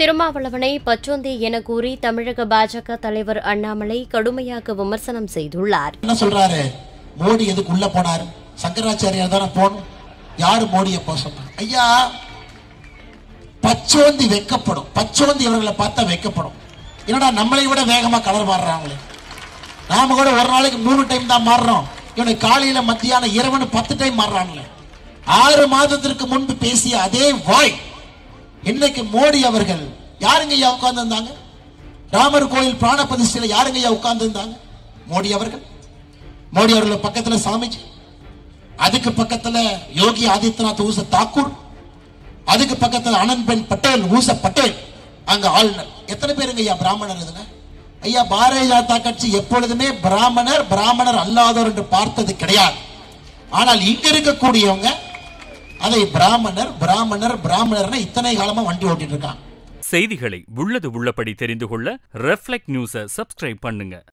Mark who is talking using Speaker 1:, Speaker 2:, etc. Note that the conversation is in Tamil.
Speaker 1: திருமாவளவனை பச்சோந்தி என கூறி தமிழக பாஜக தலைவர் அண்ணாமலை கடுமையாக விமர்சனம் செய்துள்ளார்.
Speaker 2: என்ன சொல்றாரு? மோடி எதுக்கு உள்ள போனாரு? சங்கராச்சாரியார் தானே போகணும். யாரு மோடியை போக சொன்னார்? ஐயா, பச்சோந்தி வைக்கப்படும். பச்சோந்தி இவர்களை பார்த்தா வைக்கப்படும். என்னடா நம்மளை விட வேகமா கலர் மாறுறாங்களே. நாம கூட ஒரு நாளைக்கு 3 டைம் தான் மாறுறோம். இவனுக்கு காலையில மத்தியானம் இரவுன்னு 10 டைம் மாறுறாங்களே. 6 மாதத்திற்கு முன்பு பேசிய அதே வாய் இன்னைக்கு மோடி அவர்கள் யாருங்க ஐயா உட்கார்ந்து இருந்தாங்க? ராமர் கோயில் பிராண பிரதிஷ்டையில யாருங்க ஐயா உட்கார்ந்து இருந்தாங்க? மோடி அவர்கள். மோடி அவர்கள் பக்கத்துல சாமிஜி, அதுக்கு பக்கத்துல யோகி ஆதித்யநாத் ஊச தாக்கூர், அதுக்கு பக்கத்துல ஆனந்த்பென் பட்டேல் ஊச பட்டேல், அங்க ஆளுநர். எத்தனை பேருங்க ஐயா பிராமணர்? இதுங்க ஐயா, பாரதிய ஜனதா கட்சி எப்பொழுதுமே பிராமணர் அல்லாதோர் என்று பார்த்தது கிடையாது. ஆனால் இங்க இருக்கக்கூடியவங்க அதை பிராமணர் இத்தனை காலமா வண்டி ஓட்டிட்டு இருக்காங்க.
Speaker 3: செய்திகளை உள்ளது உள்ளபடி தெரிந்து கொள்ள ரெஃப்ளெக்ட் நியூஸை சப்ஸ்கிரைப் பண்ணுங்க.